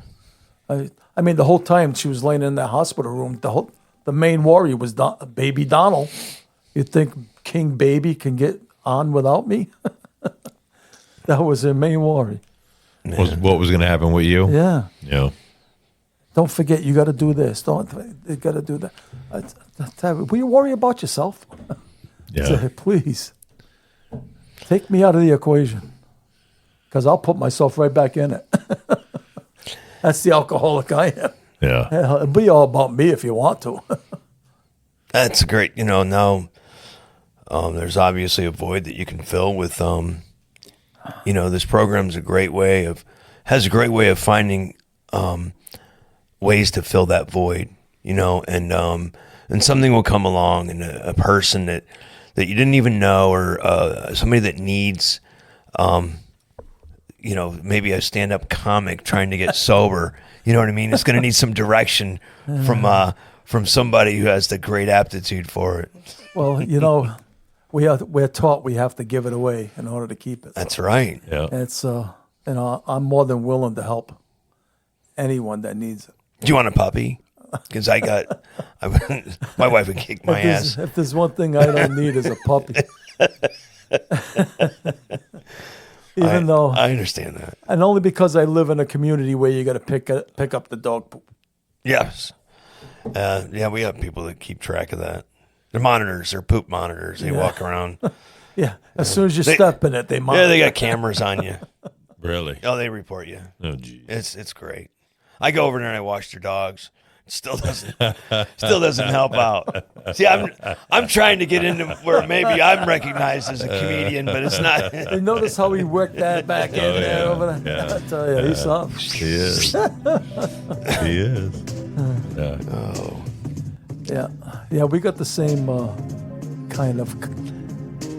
I mean, the whole time she was laying in that hospital room, the main worry was baby Donald. You'd think King Baby can get on without me? That was her main worry. What was going to happen with you? Yeah. Yeah. Don't forget, you got to do this. You got to do that. Will you worry about yourself? Yeah. Say, please, take me out of the equation, because I'll put myself right back in it. That's the alcoholic I am. Yeah. Hell, it'll be all about me if you want to. That's great. You know, now there's obviously a void that you can fill with, you know, this program's has a great way of finding ways to fill that void, you know, and something will come along, and a person that you didn't even know, or somebody that needs, you know, maybe a stand-up comic trying to get sober. You know what I mean? It's going to need some direction from somebody who has the great aptitude for it. Well, you know, we're taught we have to give it away in order to keep it. That's right. Yeah. It's you know, I'm more than willing to help anyone that needs it. Do you want a puppy? Because my wife would kick my ass. If there's one thing I don't need is a puppy. Even though I understand that. And only because I live in a community where you got to pick up the dog poop. Yes. Yeah, we have people that keep track of that. They're monitors. They're poop monitors. They walk around. Yeah. As soon as you step in it, they monitor. Yeah, they got cameras on you. Really? Oh, they report you. Oh, geez. It's great. I go over there and I wash their dogs. Still doesn't help out. See, I'm trying to get into where maybe I'm recognized as a comedian, but it's not. You notice how he worked that back in there over there? Yeah. I tell you, he's something. He is. He is. Yeah. Oh. Yeah. Yeah, we got the same kind of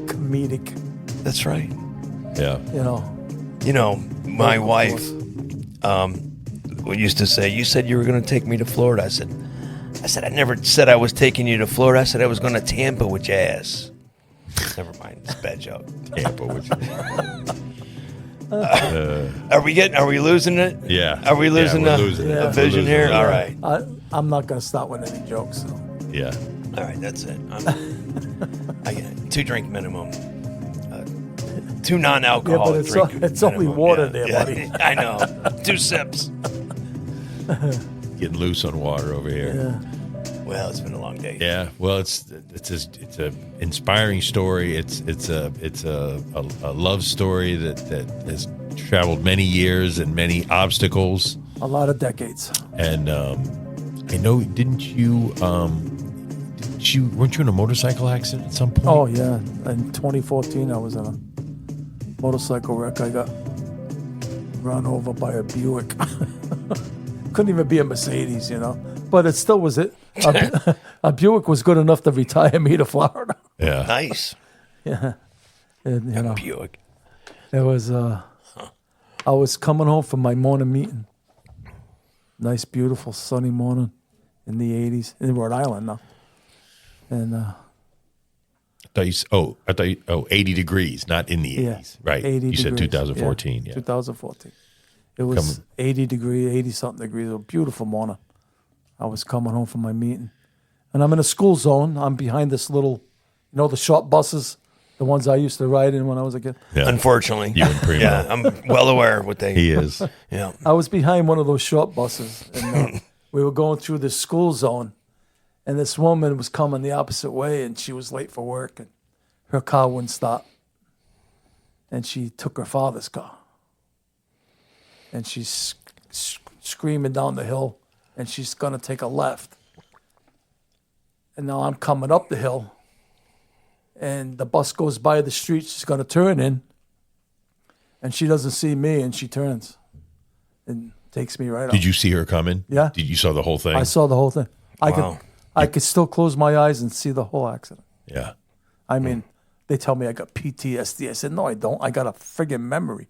comedic, That's right. Yeah. you know. My wife used to say, "You said you were going to take me to Florida." I said, "I never said I was taking you to Florida. I said I was going to Tampa with your ass." Never mind. It's a bad joke. Tampa, which Are we losing it? Yeah. Are we losing we're the losing it. the We're vision losing here? it. All right. I'm not going to start with any jokes. So. Yeah. All right, that's it. I get 2 drink minimum. 2 Yeah, non-alcoholic but drink it's only minimum. water there, buddy. I know. 2 sips. Getting loose on water over here. Yeah. Well, it's been a long day. Yeah, well, it's a inspiring story. It's a love story that has traveled many years and many obstacles. A lot of decades. And I know, weren't you in a motorcycle accident at some point? Oh, yeah. In 2014, I was in a motorcycle wreck. I got run over by a Buick. Couldn't even be a Mercedes, But it still was it. A Buick was good enough to retire me to Florida. Yeah, Nice. Yeah. And, Buick. it was, I was coming home from my morning meeting. Nice, beautiful, sunny morning in the 80s in Rhode Island now. And, I thought you 80 degrees, not in the 80s, right? 80 You said degrees. 2014, yeah. 2014. It was 80 something degrees. A beautiful morning. I was coming home from my meeting. And I'm in a school zone. I'm behind this little, the short buses, the ones I used to ride in when I was a kid. Yeah. Unfortunately. You and Primo. Yeah, I'm well aware of what they. He is. Yeah. I was behind one of those short buses, and we were going through this school zone, and this woman was coming the opposite way, and she was late for work, and her car wouldn't stop, and she took her father's car, and she's screaming down the hill, and she's going to take a left, and now I'm coming up the hill, and the bus goes by the street she's going to turn in, and she doesn't see me, and she turns and takes me right up. Did you see her coming? Yeah. Did you saw the whole thing? I saw the whole thing. Wow. I could still close my eyes and see the whole accident. Yeah. I mean, they tell me I got PTSD. I said, no, I don't. I got a friggin' memory.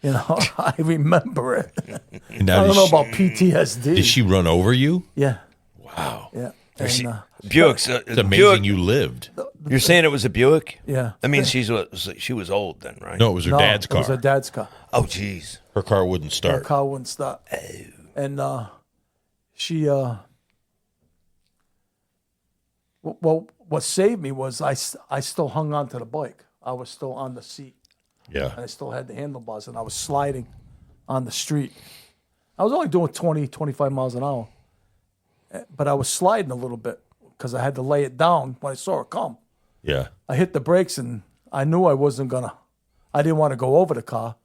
I remember it. And now I don't know about PTSD. Did she run over you? Yeah, Wow. yeah. She- And, Buick's. It's amazing you lived. You're saying it was a Buick? yeah. I mean, she was old then, right? No, it was her dad's It car. was her dad's car. Oh, jeez. Her car wouldn't Her start. car wouldn't stop. And she, well, what saved me was I still hung on to the bike. I was still on the seat. Yeah. And I still had the handlebars, and I was sliding on the street. I was only doing 20, 25 miles an hour, but I was sliding a little bit because I had to lay it down when I saw her come. Yeah. I hit the brakes, and I knew I didn't want to go over the car,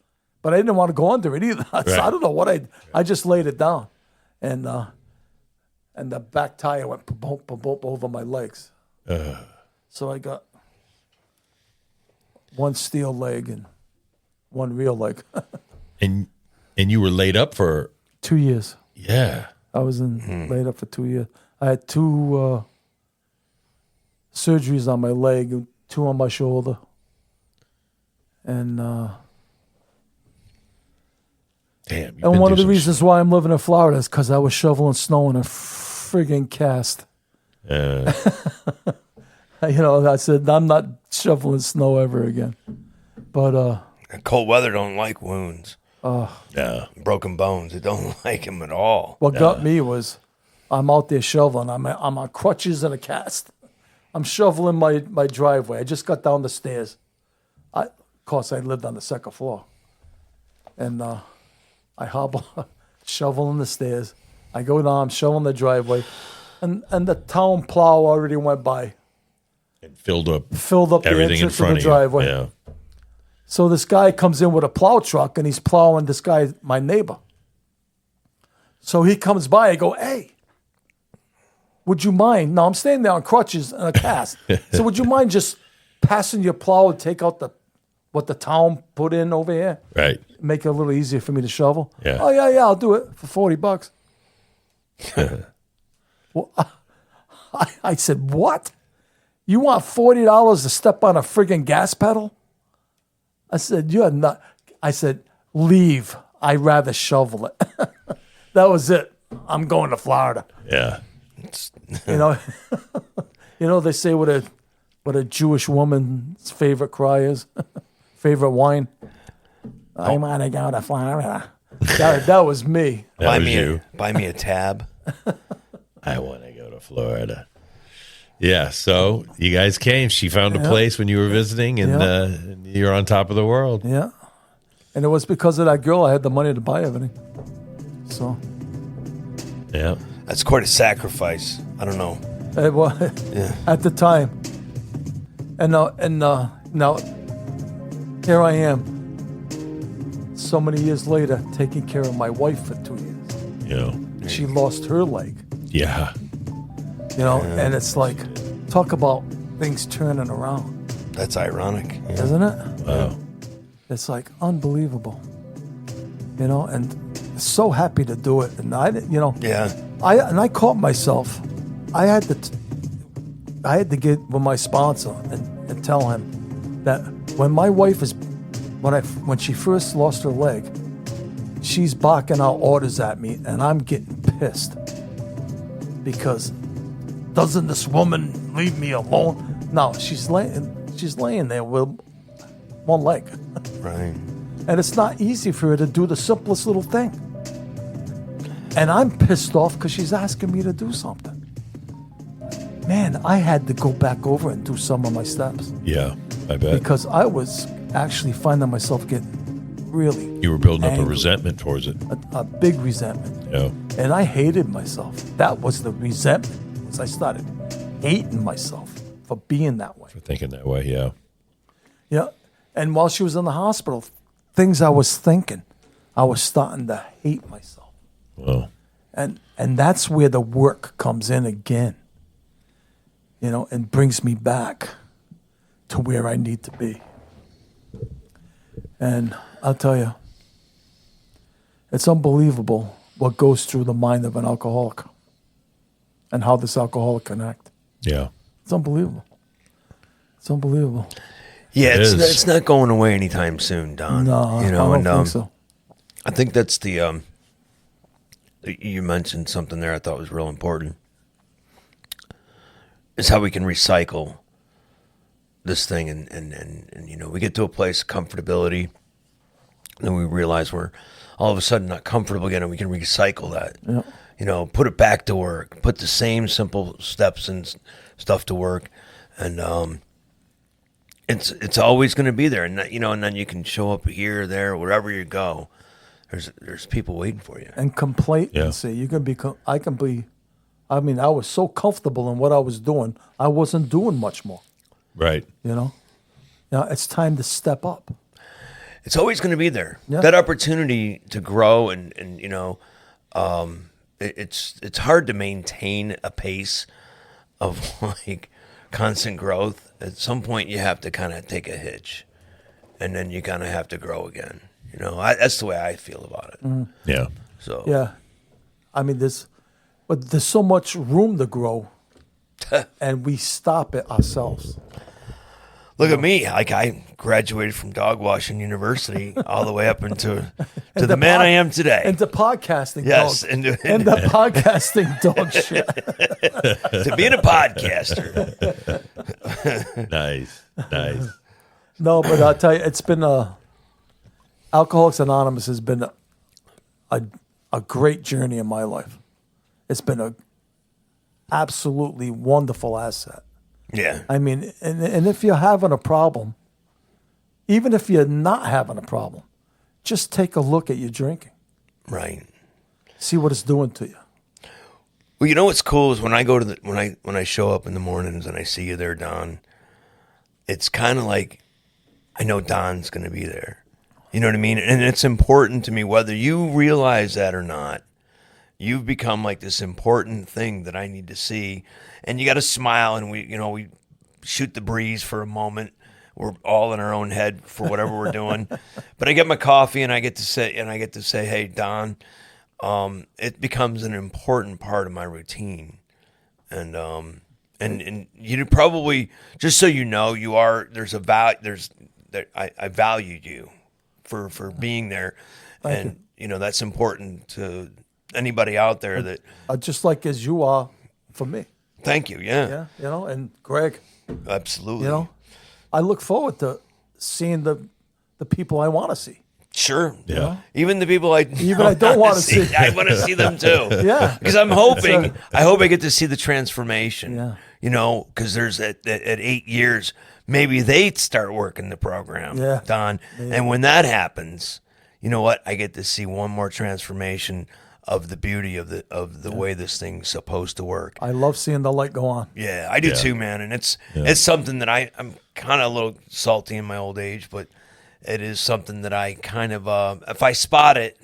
but I didn't want to go under it either. So I don't know what I just laid it down, and the back tire went boop, boop, boop over my legs. So I got one steel leg and one real leg. And you were laid up for 2 years. yeah. I was laid up for 2 years. I had 2 surgeries on my leg, 2 on my shoulder, and Damn. and one of the reasons why I'm living in Florida is because I was shoveling snow in a friggin' cast. I said I'm not shoveling snow ever again. But Cold weather don't like wounds. Yeah. Broken bones. It don't like them at all. what got me was I'm out there shoveling. I'm on crutches and a cast. I'm shoveling my driveway. I just got down the stairs. Of course, I lived on the second floor. And I hobble, shoveling the stairs. I go down, I'm shoveling the driveway. And the town plow already went by. And filled up The everything in entrance front of of the driveway. you. Yeah. So this guy comes in with a plow truck, and he's plowing this guy, my neighbor. So he comes by. I go, hey, would you mind? No, I'm standing there on crutches and a cast. So would you mind just passing your plow and take out what the town put in over here? Right. Make it a little easier for me to shovel. Yeah. Oh, yeah, I'll do it for $40. Well, I said, what? You want $40 to step on a friggin' gas pedal? I said, you're not. I said, leave. I'd rather shovel it. That was it. I'm going to Florida. Yeah. They say what a Jewish woman's favorite cry is, favorite wine. I want to go to Florida. That was me. That was you. Buy me a tab. I want to go to Florida. Yeah, so you guys came. She found a place when you were visiting, and you're on top of the world. Yeah. And it was because of that girl I had the money to buy everything. So. Yeah. That's quite a sacrifice. I don't know. It was at the time. And now here I am, so many years later, taking care of my wife for 2 years. Yeah. She lost her leg. Yeah. And it's like, talk about things turning around. That's ironic. Yeah. Isn't it? Wow. It's like unbelievable. And so happy to do it. And I caught myself. I had to get with my sponsor and tell him that when my wife when she first lost her leg, she's barking out orders at me, and I'm getting pissed because doesn't this woman leave me alone? No, she's laying there with one leg. Right. And it's not easy for her to do the simplest little thing. And I'm pissed off because she's asking me to do something. Man, I had to go back over and do some of my steps. Yeah, I bet. Because I was actually finding myself getting really You were building angry. up a resentment towards it. A big resentment. Yeah. And I hated myself. That was the resentment. I started hating myself for being that way. For thinking that way, yeah. Yeah. And while she was in the hospital, things I was thinking, I was starting to hate myself. Well. And that's where the work comes in again, and brings me back to where I need to be. And I'll tell you, it's unbelievable what goes through the mind of an alcoholic and how this alcoholic can act. Yeah. It's unbelievable. It's unbelievable. Yeah, It is. it's not going away anytime soon, Don. No, I don't think so. I think that's the you mentioned something there I thought was real important. Is how we can recycle this thing and we get to a place of comfortability, and then we realize we're all of a sudden not comfortable again, and we can recycle that. Yeah. Put it back to work, put the same simple steps and stuff to work, and it's always going to be there, and and then you can show up here, there, wherever you go. There's people waiting for you. And complacency. You can be. I was so comfortable in what I was doing. I wasn't doing much more. Right. It's time to step up. It's always going to be there. Yeah. That opportunity to grow and it's hard to maintain a pace of like constant growth. At some point, you have to kind of take a hitch, and then you kind of have to grow again. That's the way I feel about it. Mm-hmm. Yeah. So Yeah. There's so much room to grow, and we stop it ourselves. Look at me. Like, I graduated from dog washing university all the way up into the man I am today. Into podcasting. Yes. Dog. Into podcasting dog shit. To being a podcaster. Nice. No, but I'll tell you, it's been Alcoholics Anonymous has been a great journey in my life. It's been a absolutely wonderful asset. Yeah. And if you're having a problem, even if you're not having a problem, just take a look at your drinking. Right. See what it's doing to you. Well, what's cool is when I go to when I show up in the mornings and I see you there, Don, it's kind of like I know Don's going to be there. You know what I mean? And it's important to me whether you realize that or not. You've become like this important thing that I need to see. And you got to smile, and we shoot the breeze for a moment. We're all in our own head for whatever we're doing. But I get my coffee, and I get to say, hey, Don, it becomes an important part of my routine. And you probably, just so you know, I value you for being there. Thank you. That's important to anybody out there that just like as you are for me. Thank you. Yeah. Yeah. And Greg. Absolutely. I look forward to seeing the people I want to see. Sure. Yeah. Even the people I don't want to see. I want to see them too. Yeah. Because I'm hoping, I hope I get to see the transformation. Yeah. You know, because there's at 8 years, maybe they start working the program, Yeah. Don. And when that happens, you know what? I get to see one more transformation of the beauty of the way this thing's supposed to work. I love seeing the light go on. Yeah, I do too, man. And it's something that I'm kind of a little salty in my old age, but it is something that I kind of, if I spot it,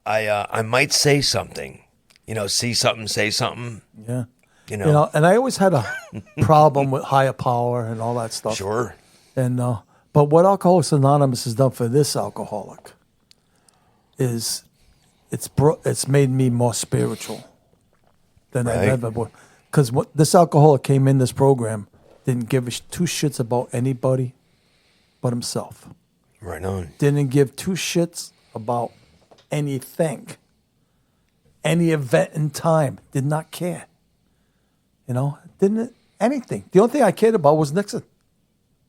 I might say something. You know, see something, say something. Yeah. You know, and I always had a problem with higher power and all that stuff. Sure. And but what Alcoholics Anonymous has done for this alcoholic is it's made me more spiritual than I've ever been. Because this alcoholic came in this program, didn't give two shits about anybody but himself. Right on. Didn't give two shits about anything, any event in time. Did not care. You know, didn't anything. The only thing I cared about was Nixon.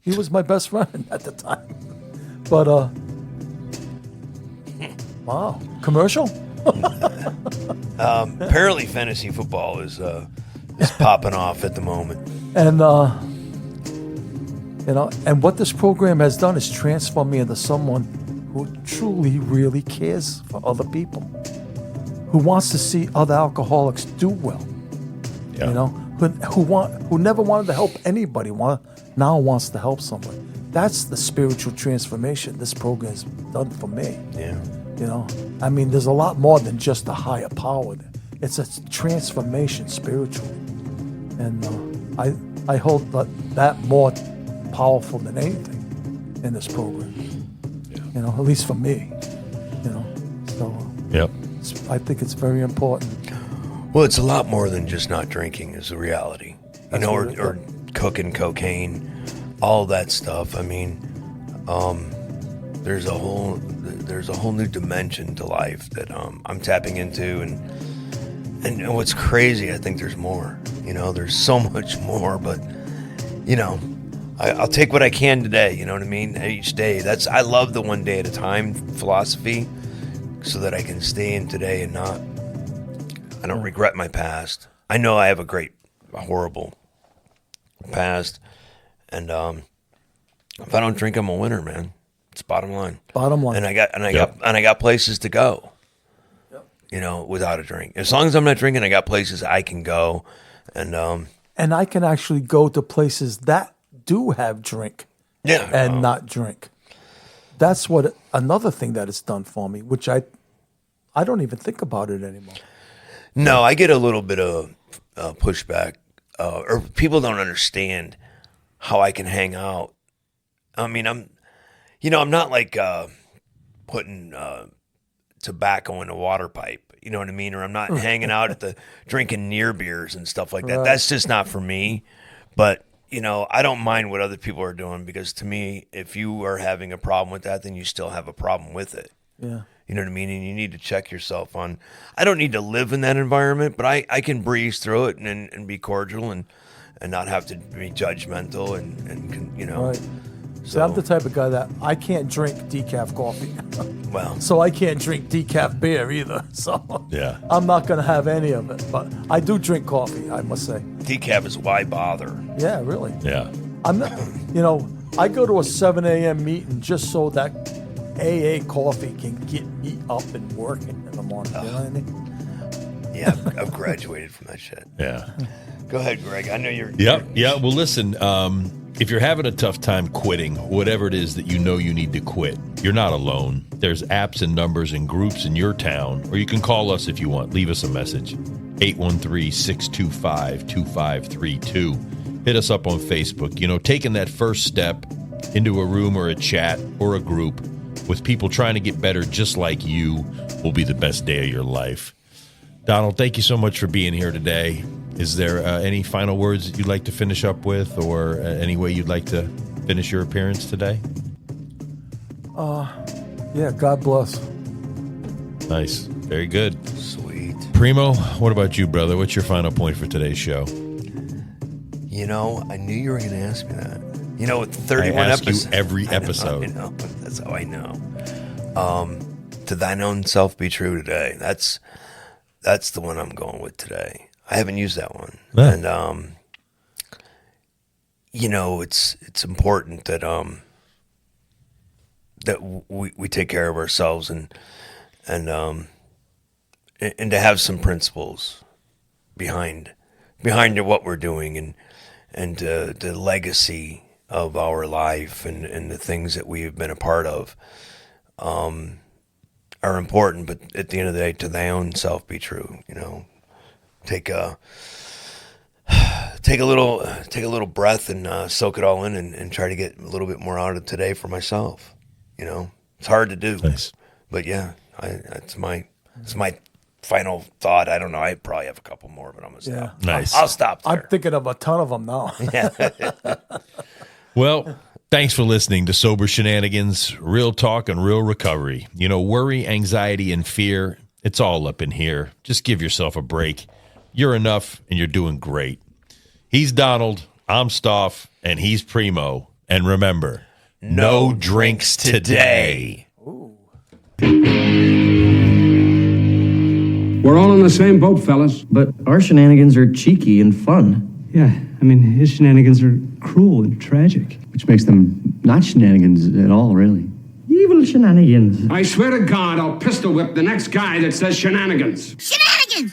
He was my best friend at the time. But wow, commercial. Apparently, fantasy football is popping off at the moment. And you know, and what this program has done is transform me into someone who truly, really cares for other people, who wants to see other alcoholics do well. Yeah. You know, who never wanted to help anybody, now wants to help somebody. That's the spiritual transformation this program has done for me. Yeah. You know, I mean, there's a lot more than just a higher power. It's a transformation spiritually, and I hold that more powerful than anything in this program. Yeah. You know, at least for me. You know, so Yep. I think it's very important. Well, it's a lot more than just not drinking is the reality. You know, what it or cooking cocaine, all that stuff. I mean, there's a whole new dimension to life that I'm tapping into, and what's crazy, I think there's more. You know, there's so much more, but you know, I'll take what I can today. You know what I mean? Each day. I love the one day at a time philosophy, so that I can stay in today and I don't regret my past. I know I have a horrible past, and if I don't drink, I'm a winner, man. It's bottom line. Bottom line. And I got places to go. Yep. You know, without a drink. As long as I'm not drinking, I got places I can go, and I can actually go to places that do have drink and not drink. That's another thing that it's done for me, which I don't even think about it anymore. No, I get a little bit of pushback, or people don't understand how I can hang out. I mean, I'm not like putting tobacco in a water pipe, you know what I mean? Or I'm not hanging out at the drinking near beers and stuff like that. Right. That's just not for me. But, you know, I don't mind what other people are doing, because to me, if you are having a problem with that, then you still have a problem with it. Yeah. You know what I mean? And you need to check yourself on. I don't need to live in that environment, but I can breeze through it and be cordial and not have to be judgmental and you know. Right. So, See, I'm the type of guy that I can't drink decaf coffee. well, So I can't drink decaf beer either. So Yeah. I'm not going to have any of it. But I do drink coffee, I must say. decaf is why bother. Yeah, really. Yeah. I'm not, you know, I go to a 7 a.m. meeting just so that AA coffee can get me up and working in the morning. You know what I mean? Yeah, I've graduated from that shit. Yeah. Go ahead, Greg. I know you're. Yep. Yeah. Well, listen, if you're having a tough time quitting, whatever it is that you know you need to quit, you're not alone. There's apps and numbers and groups in your town, or you can call us if you want. Leave us a message. 813-625-2532. Hit us up on Facebook. You know, taking that first step into a room or a chat or a group with people trying to get better just like you will be the best day of your life. Donald, thank you so much for being here today. Is there any final words that you'd like to finish up with, or any way you'd like to finish your appearance today? Yeah, God bless. Nice. Very good. Sweet. Primo, what about you, brother? What's your final point for today's show? You know, I knew you were going to ask me that. You know, with 31 I ask episodes. you every episode. I know. That's how I know. To thine own self be true today. That's the one I'm going with today. I haven't used that one. Yeah. And, it's important that we take care of ourselves and to have some principles behind what we're doing and the legacy of our life and the things that we've been a part of are important. But at the end of the day, to thy own self be true. Take a little breath and soak it all in and try to get a little bit more out of today for myself. It's hard to do, but yeah, it's my final thought. I don't know. I probably have a couple more, but I'm gonna stop. Yeah. Nice. I'll stop there. I'm thinking of a ton of them now. Well, thanks for listening to Sober Shenanigans, real talk and real recovery. Worry, anxiety, and fear, it's all up in here. Just give yourself a break. You're enough, and you're doing great. He's Donald, I'm Stoff, and he's Primo. And remember, no drinks today. We're all in the same boat, fellas. But our shenanigans are cheeky and fun. Yeah, his shenanigans are cruel and tragic. Which makes them not shenanigans at all, really. Evil shenanigans. I swear to God, I'll pistol whip the next guy that says shenanigans. Shenanigans!